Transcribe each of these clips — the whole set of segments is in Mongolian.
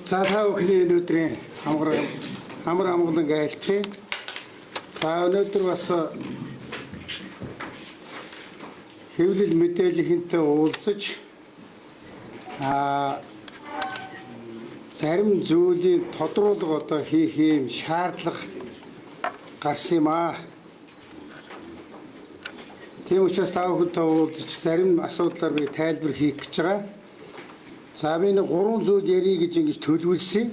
За та бүхний өнөөдрийн амар амгалан айлтгий. За өнөөдөр бас хэвлэл мэдээллийнхэнтэй уулзаж зарим зүйлийн тодруулга одоо хийх юм шаардлага гарсан юм аа. Тийм учраас та бүхэнтэй уулзаж зарим асуудлаар би тайлбар хийх гэж байгаа. За би нэг 3 зүйл ярих гэж ингэж төлөвлөсөн.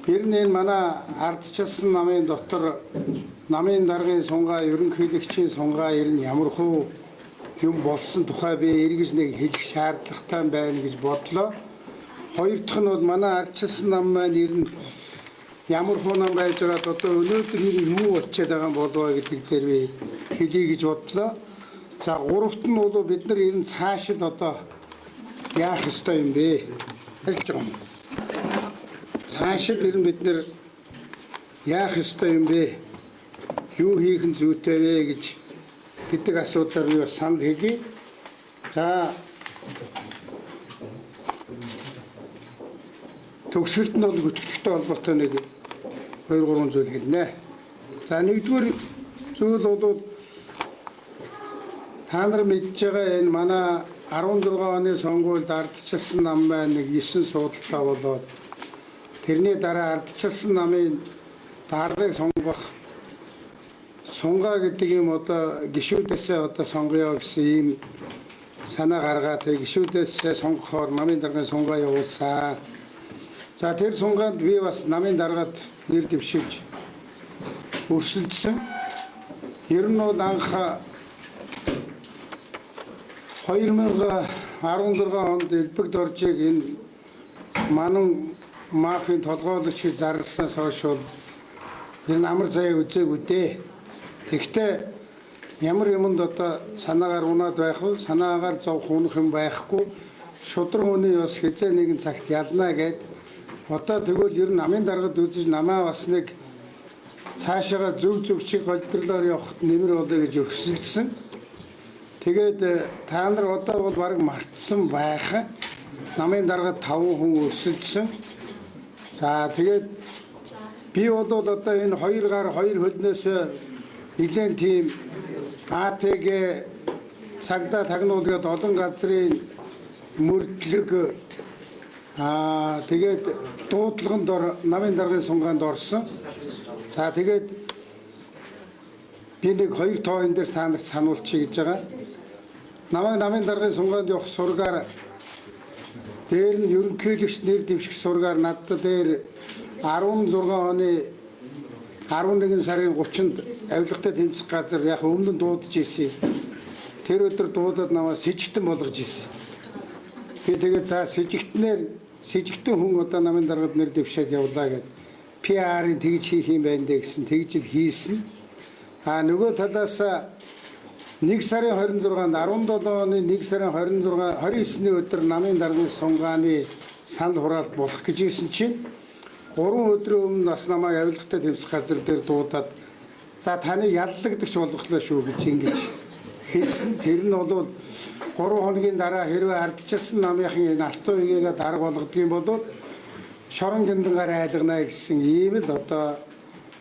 Тэр нь энэ манай ардчилсан намын дотор намын даргын сунгаа ерөнхийлөгчийн сунгаа ирнэ ямар хөө юм болсон тухай би эргэж нэг хэлэх шаардлагатай байна гэж бодлоо. Хоёр дахь нь бол манай ардчилсан нам маань ирнэ ямар хөө нам байж байгаа одоо өнөөдөр юу болчиход байгаа юм болов гэдэг дээр би хэлье гэж бодлоо. За гуравт нь бол бид нар ер нь цаашид одоо яах ёстой юм бэ? Хэлж байгаа юм. Цаашид ер нь бид нэр яах ёстой юм бэ? Юу хийх нь зүйтэй вэ гэж гэдэг асуудлаар би санал хэлье. За төгсгөлд нь бол гүтгэлтэй холбоотой нэг 2-3 зүйл хэлнэ. За нэгдүгээр зүйл бол та нар мэдж байгаа энэ манай 16 оны сонгуульд ардчилсан нам маань нэг 9 суудалтай болоод тэрний дараа ардчилсан намын даргыг сонгох сунгаа гэдэг юм одоо гишүүдээсээ одоо сонгоё гэсэн ийм санаа гаргаад гишүүдээсээ сонгохоор намын даргын сунгаа явуулсан. За тэр сунгаанд би бас намын даргад нэр дэвшиж өрсөлдсөн. Ер нь бол анх 2016 онд элбэг доржийг энэ манан мафийн толгойлогч гэж зарласнаас хойш бол ер нь амар заяа үзээгүй дээ. Тэгэхдээ ямар юмд одоо санаагаар унаад байх вэ? Санаагаар зовх унах юм байхгүй. Шудраг хүний бас хязээ нэгэн цагт ялнаа гэд одоо тэгвэл ер нь намын даргад үзэж намаа бас нэг цаашаага зөв чиг голдролоор явахд нэмэр болоо гэж өсөлдсөн. Тэгээд та нар одоо бол баг мартсан байх. Намын даргад 5 хүн өсөлдсөн. За тэгээд би бол одоо энэ 2 гар 2 хөлнөөс нэлээд тийм АТГ цагдаа тагнуулгаад олон газрын мөрдлөг тэгээд дуудлаганд намын даргын сунгаанд орсон. За тэгээд би нэг 2 тоо энэ дээр санаарч сануулчих гэж байгаа. Намын даргын сунгаанд явах сургаар дээр нь ерөнхийлөгч нэр дэвших сургаар надад дээр 16 оны 11 сарын 30-нд авилгатай тэмцэх газар яг өмнө нь дуудаж ирсэн. Тэр өдөр дуудаад намайг сэжигтэн болгож ирсэн. Би тэгээд за сэжигтэн хүн одоо намын даргад нэр дэвшээд явлаа гэд PR-ыг тэгж хийх юм байна дэ гэсэн тэгж л хийсэн. Нөгөө талаас 1 сарын 26-нд 17 оны 1 сарын 29-ний өдөр намын даргын сунгааны санал хураалт болох гэж ирсэн чинь 3 өдрийн өмнө бас намайг авилгатай тэмцэх газар дээр дуудаад за таны яллагдагч болгохлоо шүү гэж ингэж хэлсэн. Тэр нь бол 3 хоногийн дараа хэрвээ ардчилсан намынхын алтан үегээ дарга болгодгийн бол шорон гиндангаар айлгана гэсэн ийм л одоо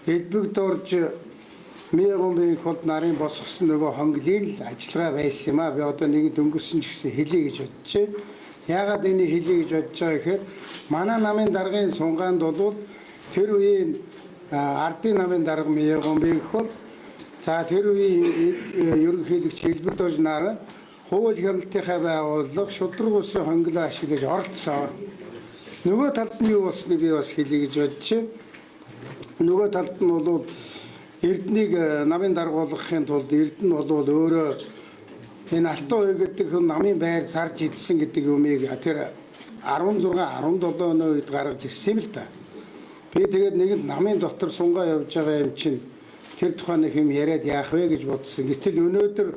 элбэг дорж Мягомбын хот нарын босгосон нөгөө хонглын ажиллагаа байсан юм аа. Би одоо нэг дөнгөсөн ч гэсэн хэлье гэж бодож байна. Яагаад энийг хэлье гэж бодож байгаа гэхээр манай намын даргын сунгаанд бол тэр үеийн ардын намын дарга Мягомбын хот за тэр үеийн ерөнхийлөгч элбэг дорж нар хууль хяналтынхаа байгууллага шудраг улсын хонглоо ашиглаж оролцсон. Нөгөө талд нь юу болсныг би бас хэлье гэж бодож байна. Нөгөө талд нь бол Эрднийг намын дарга болгохын тулд Эрдэнэ бол өөрөө энэ алтан үе гэдэг намын байр зарж идсэн гэдэг юмыг тэр 16 17 оны үед гаргаж ирсэн юм л да. Би тэгээд нэг намын дотор сунгаа явж байгаа юм чинь тэр тухайн нэг юм яриад яах вэ гэж бодсон. Гэтэл өнөөдөр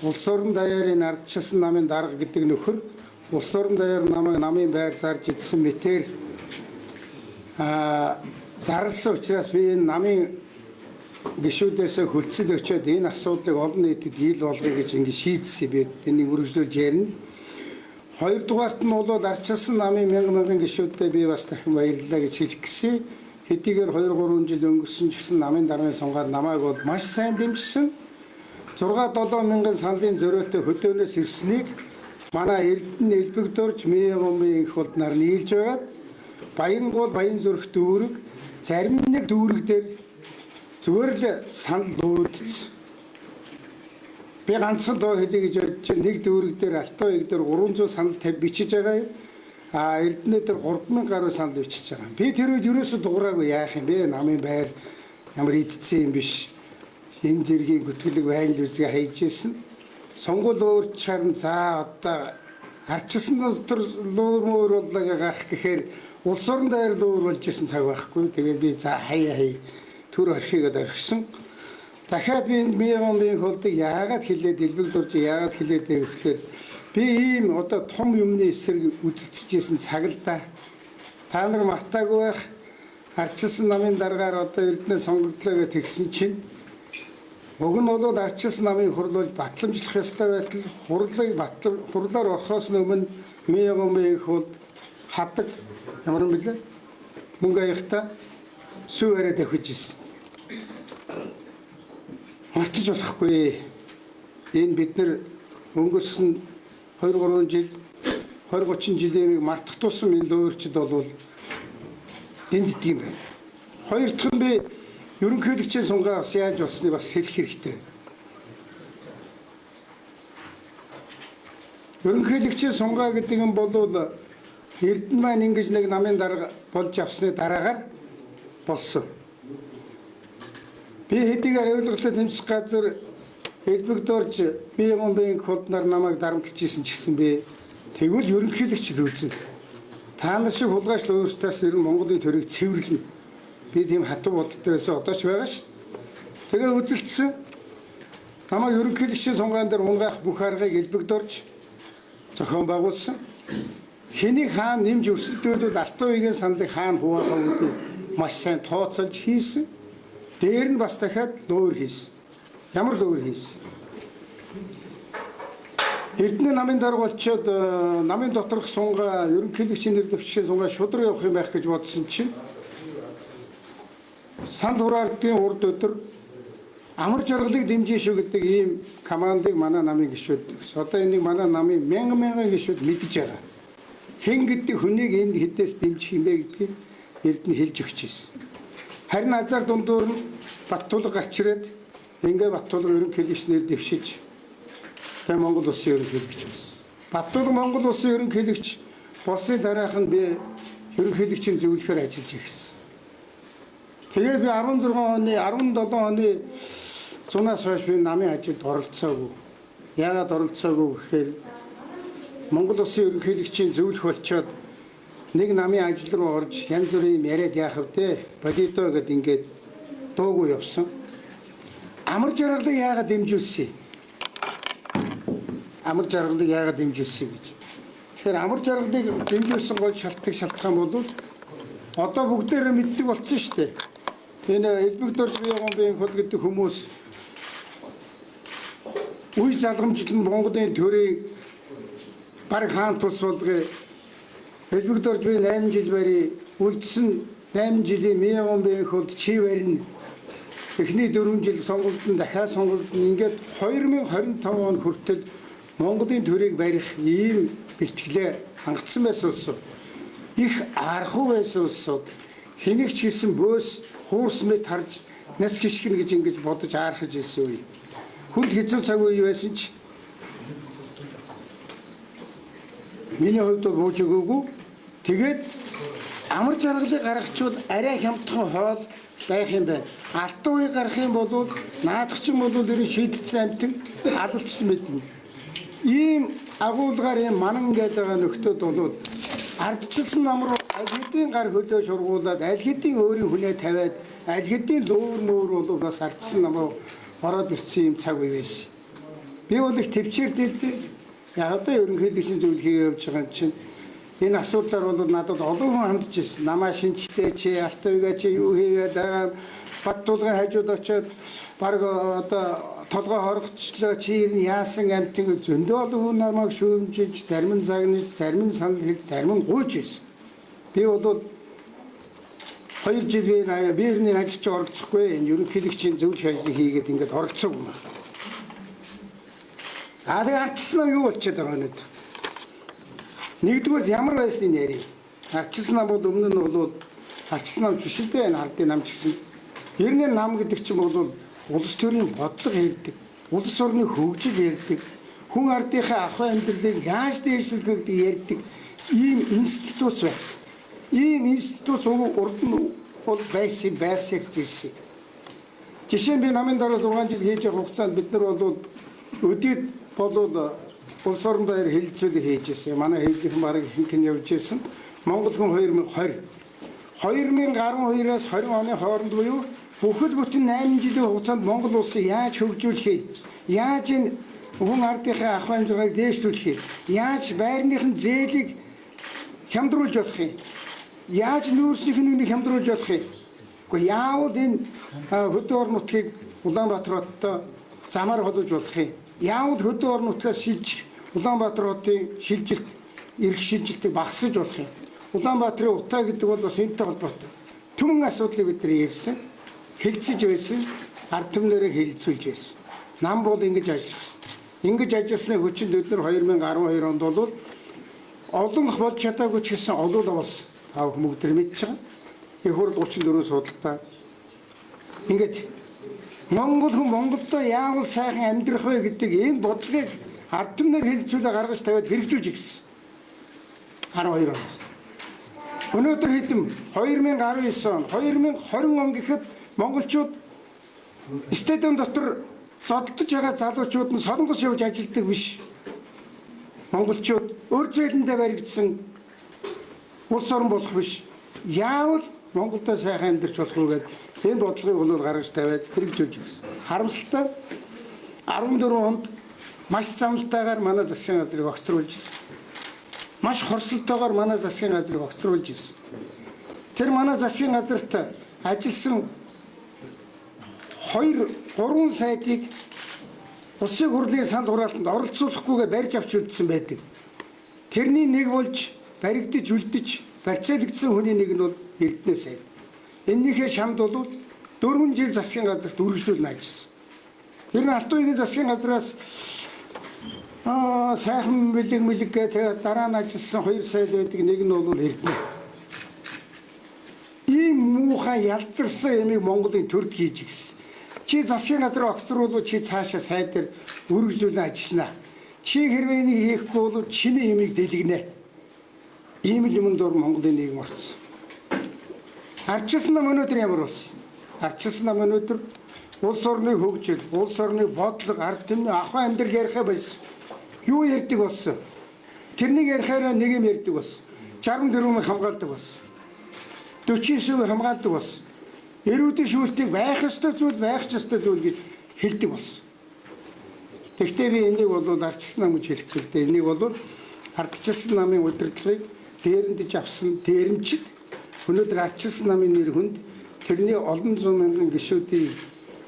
улс орон даяарын ардчилсан намын дарга гэдэг нөхөр улс орон даяар намын байр зарж идсэн мэтэр зарлсан учраас би энэ намын гишүүдээс хөлцөл өчөөд энэ асуудлыг олон нийтэд ил болгоё гэж ингэ шийдсэн би тэнийг үргэлжлүүлж ярина. Хоёрдугаарт нь бол ардчилсан намын мянган гишүүдтэй би бас дахин баярлалаа гэж хэлэх гэсэн. Хэдийгээр 2-3 жил өнгөрсөн ч гэсэн намын даргын сунгаад намайг бол маш сайн дэмжсэн. 6-7 мянган сандын зөрөөтэй хөдөөнөөс ирснийг манай Эрдэнэ элбэгдөрж Миягомын их болд нар нийлж байгаад Баянгол Баян зүрх дүүрэг зарим нэг дүүрэг дээр зүгээр л санал өөдсөн. Би ганцхан доо хэлье гэж бодож чинь нэг дүүрэг дээр Алтан аяг дээр 300 санал бичиж байгаа юм. Эрдэнэ дээр 3000 гаруй санал бичиж байгаа. Би тэр үед ерөөсө дуураагүй яах юм бэ? Намын байр ямар идсэн юм биш. Энэ зэргийн гүтгэлэг байна л үзгээ хайж ийсэн. Сонгол өөрчлөн за одоо харчсан дотор луур муур боллоо гарах гэхээр улс орон дээр луур болж исэн цаг байхгүй. Тэгээд би за хаяа төр орхигээд орхисон. Дахиад би энэ Миягомын холдыг яагаад хилээд элбэгдурж яагаад хилээд гэвэл би ийм одоо том юмны эсрэг үзэлцэжсэн цаг л да. Та нар мартаагүй байх. Ардчилсан намын дараагаар одоо Эрдэнэ сонгогдлоо гэж тэгсэн чинь уг нь бол ардчилсан намын хурлуулж батламжлах ёстой байтал хурлаар орохоос өмнө Миягомын холд хадаг ямар юм бэлээ мөнгө аяхта сүүрээ давхиж ирсэн. Мартаж болохгүй. Энэ бид нар өнгөрсөн 2-3 жил 20-30 жилийн мартах тусам энэ өөрчлөлт болвол дэнддэг юм байна. Хоёр дахь нь би ерөнхийлөгчийн сунгаа бас яаж болсныг бас хэлэх хэрэгтэй. Ерөнхийлөгчийн сунгаа гэдэг нь бол Эрдэнэ маань ингэж нэг намын дарга болж авсны дараагаар болсон. Би хэдийгээр авилгатай тэмцэх газар элбэгдөрж Миягомын холд нар намайг дарамтлж исэн ч гэсэн би тэгвэл ерөнхийлөгч л үзэн. Та нар шиг хулгайч өөрсдөөс ер нь Монголын төрийг цэвэрлэнэ. Би тийм хатуу бодолтой байсан одоо ч байгаа шүү дээ. Тэгээ үзэлцсэн. Намайг ерөнхийлөгчийн сунгаан дээр унгаах бүх аргыг элбэгдөрж зохион байгуулсан. Хэнийг хаана нэмж өрсөлдөөд Алтан аягийн саналыг хаана хуваахаа үүдээ маш сайн тооцоолж хийсэн. Дээр нь бас дахиад луур хийсэн. Ямар луур хийсэн? Эрдэнэ намын дарга болчоод намын доторх сунгаа ерөнхийлөгчийн нэр дэвшгийн сунгаа шудраг явах юм байх гэж бодсон чинь санд хураалтын урд өдөр амар жаргалыг дэмжин шүү гэдэг ийм командыг манай намын гишүүд одоо энийг манай намын мянган гишүүд мэдж байгаа. Хэн гэдэг хүнийг энд хэдээс дэмжих юм бэ гэдгийг Эрдэнэ хэлж өгч ирсэн. Харин азар дундуур нь Баттулга гарч ирээд ингээ Баттулга ерөнхийлөгч нэр дэвшиж тэр Монгол улсын ерөнхийлөгч болсон. Баттулга Монгол улсын ерөнхийлөгч болсны дараах нь би ерөнхийлөгчийн зөвлөхөөр ажиллаж ирсэн. Тэгээд би 17 оны зунаас хойш би намын ажилд оролцоогүй. Яагаад оролцоогүй гэхээр Монгол улсын ерөнхийлөгчийн зөвлөх болчоод нэг намын ажил руу орж янз бүрийн яриад яах вэ? Бодидо гэд ингээд дуугүй явсан. Амар жаргалыг яагаад дэмжүүлсэн? Амар жаргалыг яагаад дэмжүүлсэн гэж. Тэгэхээр амар жаргалыг дэмжүүлсэн гол шалтгаан бол одоо бүгдээрээ мэддэг болсон шүү дээ. Энэ элбэгдөрж Миягомын холд гэдэг хүмүүс үе залгамжлан Монголын төрийн баг хаан тус болгоё. Элбэгдөрж би 8 жил барь үлдсэн 8 жилийн Миягомын холд чи барина. Эхний 4 жил сонголтод дахиад сонголтод ингээд 2025 он хүртэл Монголын төрийг барих ийм бэлтгэлээ хангацсан байсан улсууд. Их архуу байсан улсууд хэнийг ч хийсэн бөөс хуурс мэт харж нас гიშгэн гэж ингэж бодож аархаж ирсэн үе. Хүнд хэцүү цаг үе байсан ч миний хувьд бууж өгөөгүй. Тэгээд амар жаргалыг гаргахчвал арай хямдхан хоол байх юм байна. Алтан ууй гарах юм бол наадахчин бол ер нь шийдсэн амтэн алдалцч мэднэ. Ийм агуулгаар ийм манан гэдэг байгаа нөхдүүд бол ардчилсан нам руу аль хэдийн гар хөлөө шургуулад аль хэдийн өөрийн хүнээ тавиад аль хэдийн луур муур бол бас ардчилсан нам руу ороод ирсэн юм цаг үе байсан. Би бол их төвчээрдэлтэй. Яг одоо ерөнхийлөгчийн зөвлөгөө явуулж байгаа юм чинь энэ асуудлаар бол надад олон хүн хандж ирсэн. Намаа шинжтэй чи Алтан аяга чи юу хийгээд байгаа Баттулгын хажууд очиод баг одоо толгой хоргочлоо чи ер нь яасан амтыг зөндөө олон хүн намайг шүүмжиж, зарим нь загнаж, зарим нь санал хэлж, зарим нь гуйж байсан. Би бол 2 жил би ерний ажилч оролцохгүй энэ ерөнхийлөгчийн зөвлөх ажлыг хийгээд ингээд оролцоогүй юм. Тэгээ ардчилсан нам юу болчиход байгаа нь? Нэгдүгээр ямар байсныг ярив. Ардчилсан нам бол өмнө нь бол ардчилсан нам биш л дээ, ардын нам ч гэсэн. Ерний нам гэдэг чинь бол улс төрийн бодлого ярьдаг, улс орны хөгжил ярьдаг, хүн ардынхаа ахуй амьдралыг яаж дээшлүүлэх гэдэг ярьдаг ийм институт байсан. Ийм институт урд нь бол байсан байсаар ирсэн. Жишээ нь би намын дараа 6 жил хийж явах хугацаанд бид нар бол өдөөд болоод улс орон дээр хэлэлцүүлэг хийж ирсэн. Манай хэллийнхэн бараг ихэнх нь явж ирсэн. Монгол хүн 2012-аас 20 оны хооронд буюу бүхэл бүтэн 8 жилийн хугацаанд Монгол улсыг яаж хөгжүүлэх вэ? Яаж энэ хүн ардынхаа ахуй амьдралыг дээшлүүлэх вэ? Яаж байрныхын зээлийг хямдруулж болох юм? Яаж нүүрсийн нүнийг хямдруулж болох юм? Гэхдээ яавал энэ хөдөө орон нутгийг Улаанбаатар хоттой замаар холбож болох юм? Яавал хөдөө орон нутгаас шилжих Улаанбаатар хотын шилжилт, эрх шилжилтийг багасгаж болох юм? Улаанбаатарын утаа гэдэг бол бас энэтэй холбоотой. Түмэн асуудлыг бид нар ярьсан, хэлцэж байсан, ард түмнэрээ хэлэлцүүлж байсан. Нам бол ингэж ажиллах хэрэгтэй. Ингэж ажилласны хүчинд бид нар 2012 онд бол олонх болж чадаагүй ч гэсэн олуулаа болсон. Та бүгд мэдж байгаа. Их хурд 34 судалтай. Ингээд Монгол хүн Монголдо яавал сайхан амьдрах вэ гэдэг энэ бодлогыг ард түмнэр хэлэлцүүлээ гаргаж тавиад хэрэгжүүлж гисэн. 12 оноос. Өнөөдөр хэдэн 2019 он, 2020 он гэхэд монголчууд стадиум дотор зодтолж байгаа залуучууд нь солонгос явж ажилладаг биш. Монголчууд өр зээлэндээ баригдсан улс орн болох биш. Яавал Монголдо сайхан амьдарч болох уу гэдэг энэ бодлогыг бол гаргаж тавиад хэрэгжүүлж гисэн. Харамсалтай 14 онд маш замлтайгаар манай засгийн газрыг огцруулж ирсэн. Маш хорсолтойгоор манай засгийн газрыг огцруулж ирсэн. Тэр манай засгийн газарт ажилласан 2-3 сайдыг улсын хурлын санд хураалтанд оролцуулахгүйгээр барьж авч үлдсэн байдаг. Тэрний нэг болж баригдаж үлдэж барьцаалагдсан хүний нэг нь бол Эрдэнэ сайд. Эннийхээ шамд бол 4 жил засгийн газарт үргэлжлүүлэн ажилласан. Тэр нь Алтан уугийн засгийн газраас сайхан мэлэг гэдэг дараа нь ажилласан 2 сайд байдаг, нэг нь бол Эрдэнэ. Ийм муухай ялцарсан ямиг Монголын төрд хийж гисэн. Чи засгийн газар огцруулуу чи цаашаа сайдаар үргэлжлүүлэн ажиллана. Чи хэрвээ энийг хийхгүй бол чиний ямиг дэлгэнэ. Ийм л юмд ор Монголын нийгэм орцсон. Ардчилсан нам өнөөдөр ямар болсон? Ардчилсан нам өнөөдөр улс орны хөгжил, улс орны бодлого, ард түмний ахуй амьдрал ярихаа байсан. Юу ярьдаг болсон? Тэрнийг ярихаараа нэг юм ярьдаг болсон. 64% хамгаалдаг болсон. 49% хамгаалдаг болсон. Эрүүдийн шүүлтийг байх ёстой зүйл, байх ч ёстой зүйл гэж хэлдэг болсон. Тэгвэл би энийг бол ардчилсан нам гэж хэлэхгүй л дээ. Энийг бол ардчилсан намын удирдлагыг дээрэндэж авсан дээрэмчид өнөөдөр ардчилсан намын нэр хүнд тэрний олон зуун мянган гишүүдийн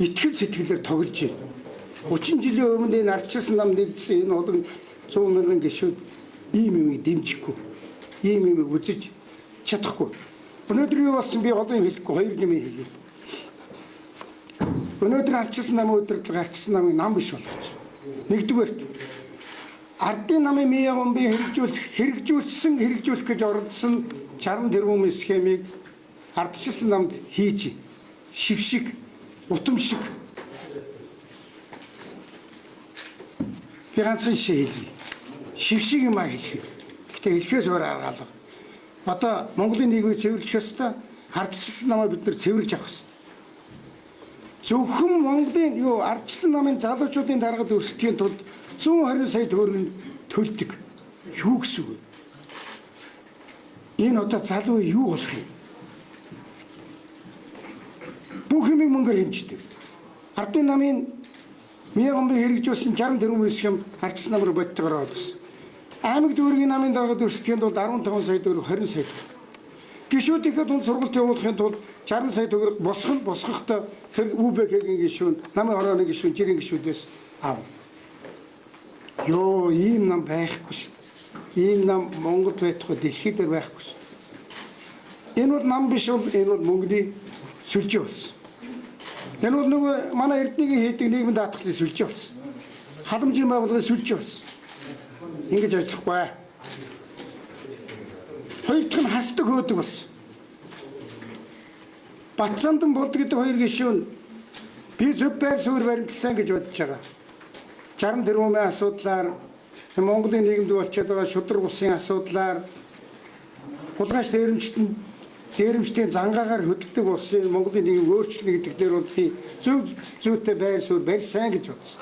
итгэл сэтгэлээр тоглож байна. 30 жилийн өмнө энэ ардчилсан нам нэгдсэн энэ олон 100 мянган гишүүд ийм юмыг дэмжихгүй, ийм юмыг үзэж чадахгүй. Өнөөдөр юу болсон би одоо юм хэлэхгүй, 2 юм хэлье. Өнөөдөр ардчилсан намын удирдлага ардчилсан намын нам биш болгож. Нэгдүгээр ардын намын миягомби хэрэгжүүлэх гэж оролдсон 60 тэрбумын схемийг ардчилсан намд хийж шившиг, утамшиг би ганцхан шийдэл шившиг юм хэлэх. Гэхдээ хэлхээс өөр арга алга. Одоо Монголын нийгмийг цэвэрлэх ёстой, ардчилсан намыг бид нар цэвэрлж авах ёстой. Зөвхөн Монголын ардчилсан намын залуучуудын даргад өрсөлдөхийн тулд 120 сая төгрөг төлдөг. Юу гэсэн үг вэ? Энэ одоо залуу юу болох юм? Бүх юмыг мөнгөөр хэмждэг. Ардын намын миягомби хэрэгжүүлсэн 60 тэрбум схем ардчилсан намруу бодтойгоор олсон. Аймаг дүүргийн намын даргад өрсөлдөхийн тулд 15 сая төгрөг 20 сая. Гишүүдийнхээ дунд сургалт явуулахын тулд 60 сая төгрөг босгохдоо тэр УБК-гийн гишүүн, намын хорооны гишүүн, жирийн гишүүдээс авна. Ёо, ийм нам байхгүй шүү дээ. Ийм нам Монголд байхгүй, дэлхий дээр байхгүй шүү. Энэ бол нам биш бол энэ бол мөнгөний сүлжээ болсон. Энэ бол нөгөө манай эрдэнэгийн хийдэг нийгмийн даатгалын сүлжээ болсон. Халамжийн байгууллагын сүлжээ болсон. Ингэж ажиллахгүй. Хоёр дахь нь хасдаг хөөдөг болсон. Батцаандан болд гэдэг хоёр гишүүн би зөв байр суурь баримталсан гэж бодож байгаа. 60 тэрбумын асуудлаар Монголын нийгэмд болчиход байгаа шудраг усын асуудлаар хулгайч дээрэмчдийн зангаагаар хөдөлдөг болсон Монголын нийгэм өөрчлөлт гэдэг дээр бол би зөв зүйтэй байр суурь барьсан гэж бодсон.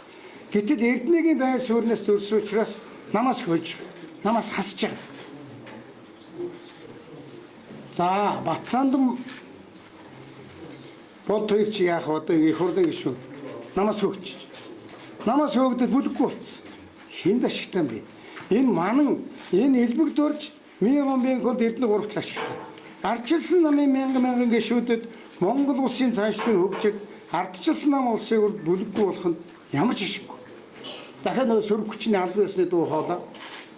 Гэтэл эрдэнэгийн байр сууриас зөрсөн учраас намаас хөөж, намаас хасж байгаа. За, Батцаандан болд хоёр чи яах одоо их хурлын гишүүн намаас хөөгч. Намаас хөөгдөд бүлэггүй болсон. Хинд ашигтай юм бэ? Энэ манан, энэ элбэг дурж Миягомбын голд эрдэнэ гуравтал ашигтай. Ардчилсан намын мянган гишүүдэд Монгол улсын цаашлын хөгжилд ардчилсан нам улсыг бүлэггүй болох нь ямар ч ашиггүй. Дахиад нөгөө сөрөг хүчний албан ёсны дуу хоолой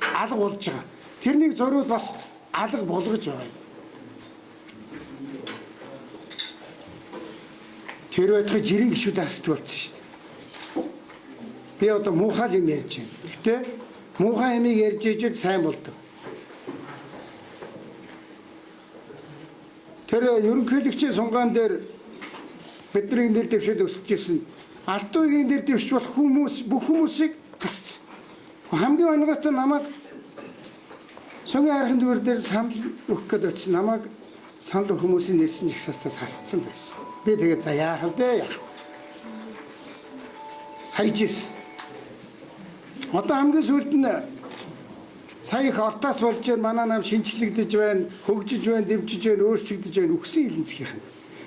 алга болж байгаа. Тэрнийг зориуд бас алга болгож байгаа юм. Тэр байтугай жирийн гишүүд хасдаг болсон шүү дээ. Би одоо муухай юм ярьж байна. Гэтэ муухай юмыг ярьж ижил сайн болдог. Тэр ерөнхийлөгчийн сунгаан дээр бидний нэр дэвшээд өсөжсэн Алтуугийн нэр дэвшиж болох хүмүүс бүх хүмүүсийг хассан. Хамгийн онготой намайг Сунгийн хайрхан дүр дээр санал өгөх гээд очив. Намайг санал хүмүүсийн нэрсэн их састаас хасцсан байсан. Би тэгээд за яах вэ? Хайжсэн. Одоо хамгийн сүүлд нь сая их ортоос болж манай нам шинчлэгдэж байна, хөгжиж байна, дэвжиж байна, өөрчлөгдөж байна. Үхсэн хилэнцгийнх нь.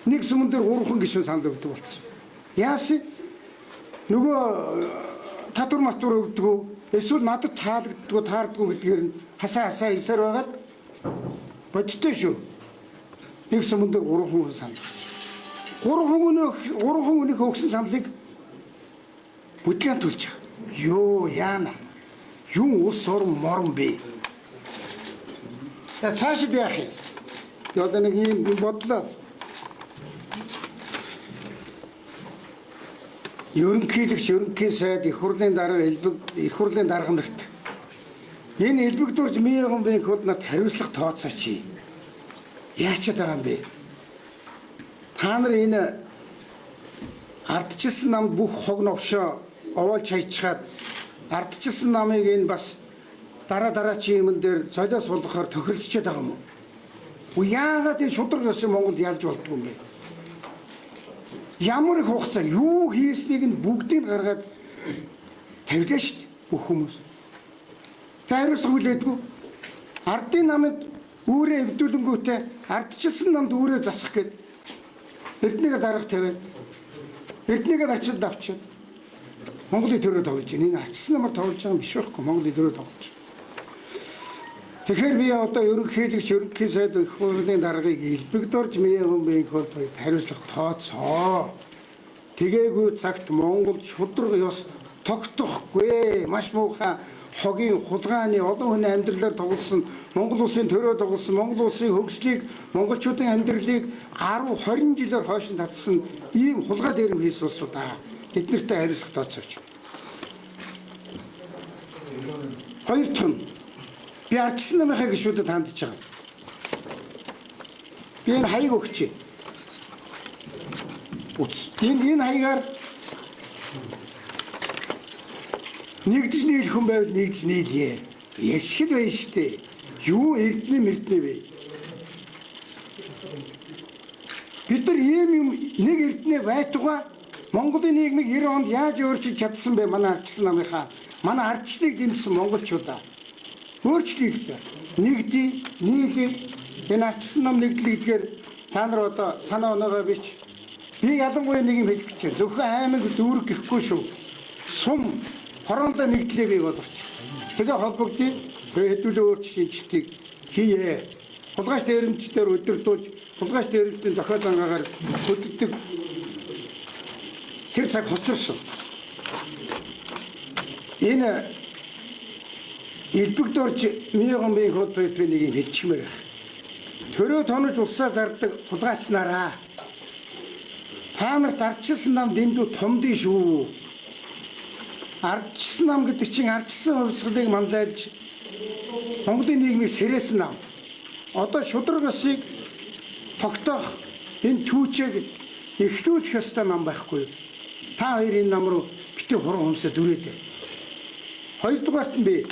Нэг сүмэн дээр 3 гишүүн санал өгдөг болсон. Яасан? Нөгөө татвар матвар өгдөг. Эсвэл надад таардаггүй гэдгээр нь хасаа хийсээр байгаад бодтой шүү. Нэг сүмэн дээр 3 хүн санал өгч. 3 хүн өгсөн саналыг бүтлэн төлж байгаа. Йоо яана. Юу ус орон морон бэ? Цаашид яах юм? Одоо нэг юм бодлоо. Ерөнхийлөгч ерөнхий сайд их хурлын дарга их хурлын дарга нарт энэ элбэг дурж Миягомбын хот нарт хариуцлага тооцооч. Яачаад байгаа юм бэ? Та нар энэ ардчилсан намд бүх хог новшоо овоолж хайчаад ардчилсан намыг энэ бас дараачийн юмн дээр золиос болгохоор тохиролцоод байгаа юм уу? Яагаад энэ шудраг ёсыг Монголд ялж болдгоо юм бэ? Ямар их хугацаа юу хийснийг нь бүгдийг гаргаад тавилаа шүү дээ бүх хүмүүс. Тайрус хүлээдгүй. Ардын намд үүрээ эвдүүлэнгүүтээ ардчилсан намд үүрээ засах гээд эрдэнэгээ дарга тавиад эрдэнэгээ барьцад авчиад Монголын төрөө тоглож байна. Энэ ардчилсан намар тоглож байгаа юм биш байхгүй Монголын төрөө тоглож байна. Тэгэхээр би одоо ерөнхийлөгч ерөнхий сайд их хурлын даргыг элбэг дорж Миягомбын хот хариуцлага тооцоо. Тэгээгүй цагт Монгол шудраг ёс тогтохгүй. Маш муухай хогийн хулгааны олон хүний амьдралаар тоглосон, Монгол улсын төрөө тоглосон, Монгол улсын хөгжлийг, монголчуудын амьдралыг 10-20 жилээр хойш нь татсан ийм хулгай дээрэм хийсэн улсуудаа эднэртээ хариуцлага тооцооч. Хоёр дахь нь би ардчилсан намынхаа гишүүдэд хандж байгаа. Би энэ хаяг өгч. Энэ хаягаар нэгдэж нийлэх хүн байвал нэгдэж нийлье. Яшгил байна штэ. Юу эрдэнэ вэ? Бид нар ийм юм нэг эрдэнэ байтугай Монголын нийгмийг 90 онд яаж өөрчилж чадсан бэ? Манай ардчилсан намынхаа манай ардчлалыг дэмжсэн монголчуудаа өөрчлөлт нэгдий нийлээ энэ ардчилсан нам нэгдлээ гэдгээр та нар одоо санаа оноогоо бич. Би ялангуяа нэг юм хэлэх гэж байна. Зөвхөн аймаг дүүрэг гэхгүй шүү. Сум хороондоо нэгдлээ бий болгоч. Тэгээ холбогдъё. Хэдүүлээ өөрчлөлтийг хийе. Хулгайч дээрэмчдээр өдөрдүүлж хулгайч дээрэмчдийн зохиол зангаагаар хөдөлдөг тэр цаг хоцорсон. Энэ элбэгдөрж мияган бие хөдөлж би нэг юм хэлчихмээр байна. Төрөө тонож улсаа зардаг хулгайч нараа. Та нарт ардчилсан нам дэндүү томдын шүү. Ардчилсан нам гэдэг чинь ардчилсан хувьсгалыг манлайлж Монголын нийгмийг сэрээсэн нам. Одоо шудраг насыг тогтоох энэ түүчийг эхлүүлэх ёстой нам байхгүй. Та хоёр энэ нам руу битгий хуран хүмсээ дүрээд. Хоёрдугаарт нь би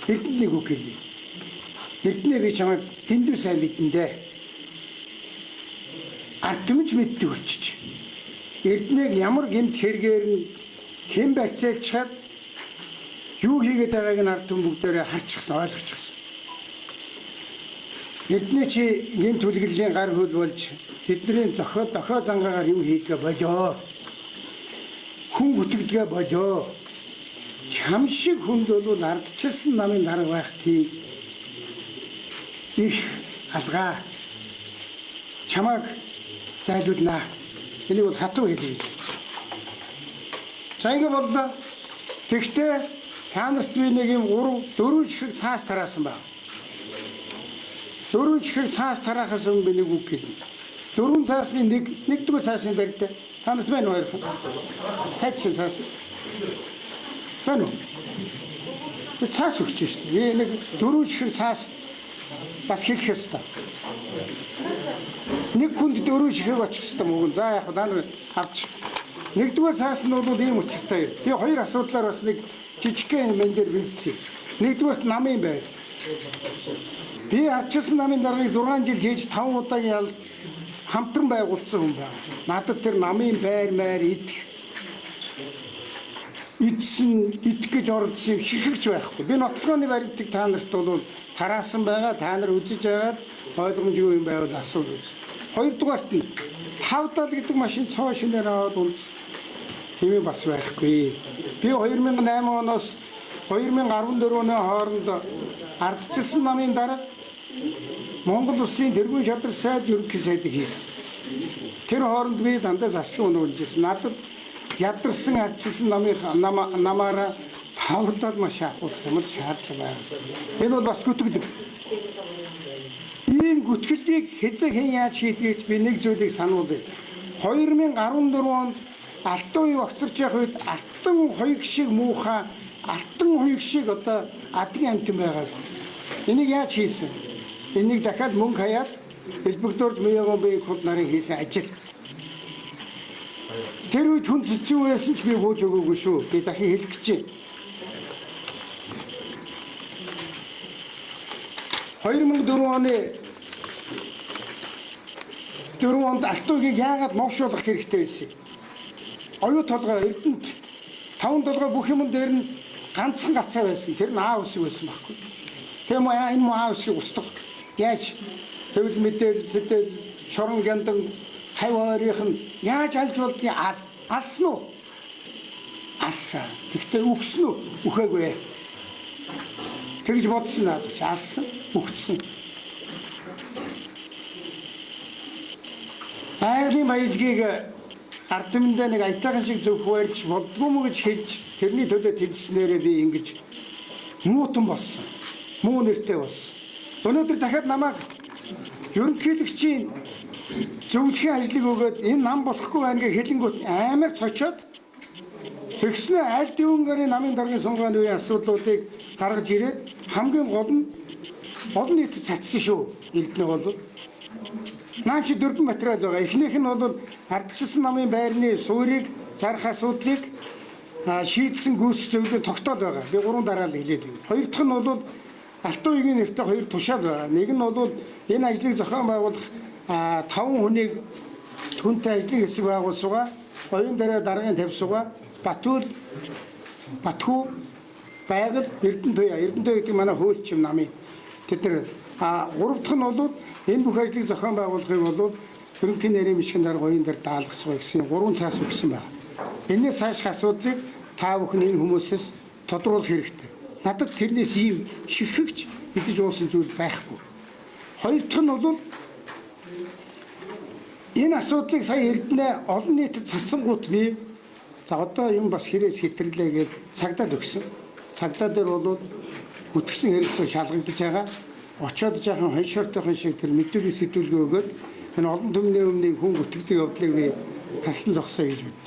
Эрдэнэний үг хэлье. Эрдэнэ би чамайг дэндүү сайн мэдэн дээ. Ард түмж мэддэг болчих. Эрдэнэг ямар гэмт хэрэгээр нь хэн барьцаалчихад юу хийгээд байгааг нь ард түмэн бүгдээрээ харчихсан, ойлгочихсон. Эрдэнэ чи гэмт хүлгэллийн гар хөл болж тэдний дохио зангаагаар юм хийдгээ болоо. Хүн бүтгэдгээ болоо. Чам шиг хүнд бол ардчилсан намын дарга байх тийм их алгаа чамайг зайлуулнаа. Энийг бол хатуу хэлье. За ингэ боллоо. Тэгтээ та нарт би нэг юм 4 жихэг цаас тараасан байна. 4 жихэг цаас тараахаас өмнө би нэг үг хэлье. 4 цаасны нэгдүгээр цаасын барьдаа. Та нарт байна уу? Хайчин цаас. Байна уу? Цаас өгч шүү дээ. Нэг 4 жихэг цаас бас хэлэх ёстой. Нэг хүнд 4 жихэг очих ёстой мөн. За яг та нар авч. Нэгдүгээр цаас нь бол ийм учиртай. Би хоёр асуудлаар бас нэг жижигхэн юм дээр бэлдсэн. Нэгдүгээрт намын байр. Би ардчилсан намын даргаыг 6 жил хийж 5 удаагийн ял хамтран байгуулсан хүн байна. Надад тэр намын байр маяр идэх гэж оролцсон юм ширхэгч байхгүй. Би нотлооны баримтыг та нарт бол тараасан байгаа. Та нар үзэж байгаад ойлгомжгүй юм байвал асууж. Хоёрдугаарт нь 5 дал гэдэг машин цоо шинээр аваад унц. Тийм бас байхгүй. Би 2008 оноос 2014 оны хооронд ардчилсан намын дарга Монгол Улсын тэргуун шадар сайд ерөнхий сайдыг хийсэн. Тэр хооронд би дандаа засгийн өнөөлж ирсэн. Надад ядарсан ардчилсан намаараа 5 дал машин авах юм шаардлага байна. Энэ бол бас гүтгэдэг. Ийм гүтгэлийг хэзээ хэн яаж хийдгийч би нэг зүйлийг сануулъя. 2014 онд Алтан уян огцорч явах үед алтан хоёг шиг муухай, алтан хоёг шиг одоо адгийн амтан байгаад. Энийг яаж хийсэн? Энийг дахиад мөнгө хаяад элбэгдөрж мияган бие хот нарын хийсэн ажил. Тэр үед хүн цэцэн байсан ч би бууж өгөөгүй шүү. Би дахин хэлэх гэж байна. 2004 оны 4 онд Алтуугийг яагаад могшуулах хэрэгтэй байсан? Оюу толгой Эрдэнэт 5 толгой бүх юм дээр нь ганцхан гацаа байсан. Тэр нь аав үсэг байсан байхгүй. Тэгээ мо энэ мо аав үсгийг устгах. Яаж хэвлэл мэдээлэл шорон гяндан хайваарийнх нь яаж алж болдгийг алсан уу? Алсан. Тэгтээ үгсэн үү? Үхээгүй. Тэгж бодсон надад ч алсан, үхсэн. Байгалийн баялагийг ард түмэндээ нэг аятайхан шиг зөв хуваарлж болдгоо мө гэж хэлж тэрний төлөө тэмцснээрээ би ингэж муутан болсон. Муу нэртэй болсон. Өнөөдөр дахиад намайг ерөнхийлөгчийн зөвлөхийн ажлыг өгөөд энэ нам болохгүй байна гэж хэлэнгүүт амар цочоод тэгснэ аль дэвэн намын даргын сонгоны үеийн асуудлуудыг гаргаж ирээд хамгийн гол нь олон нийт цацсан шүү. Эрдэнэ бол наа чи дөрвөн материал байгаа. Эхнийх нь бол ардчилсан намын байрны суурийг зарах асуудлыг шийдсэн гүйцэх зөвлөлийн тогтоол байгаа. Би 3 дараалал хэлээд байна. Хоёр дахь нь бол Алтан уягийн нэртэй 2 тушаал байгаа. Нэг нь бол энэ ажлыг зохион байгуулах 5 хүнийг түнтэй ажлын хэсэг байгуулсугаа, оюун дараа даргын тавьсугаа, Батхүү, Байгаль, Эрдэнэ гэдэг манай хөөлч юм намын. Тэд нар 3 дахь нь бол энэ бүх ажлыг зохион байгуулахыг бол ерөнхий нарийн бичгийн дарга оюун дээр даалгасгах гэсэн 3 цаас өгсөн байна. Энээс цааших асуудлыг та бүхэн энэ хүмүүсээс тодруулах хэрэгтэй. Надад тэрнээс ийм ширхэгч идэж уусан зүйл байхгүй. Хоёр дахь нь бол энэ асуудлыг сая Эрдэнэ олон нийтэд цацсангууд би за одоо юм бас хэрээс хэтэрлээ гэж цагдаад өгсөн. Цагдаа дээр бол үтгсэн хэрэгтээ шалгагдаж байгаа. Очоод жаахан хоншортойхон шиг тэр мэдүүлэг сэтүүлгээ өгөөд энэ олон түмний өмнө хүн бүтгэдэг явдлыг би тасан зогсоо гэж бодож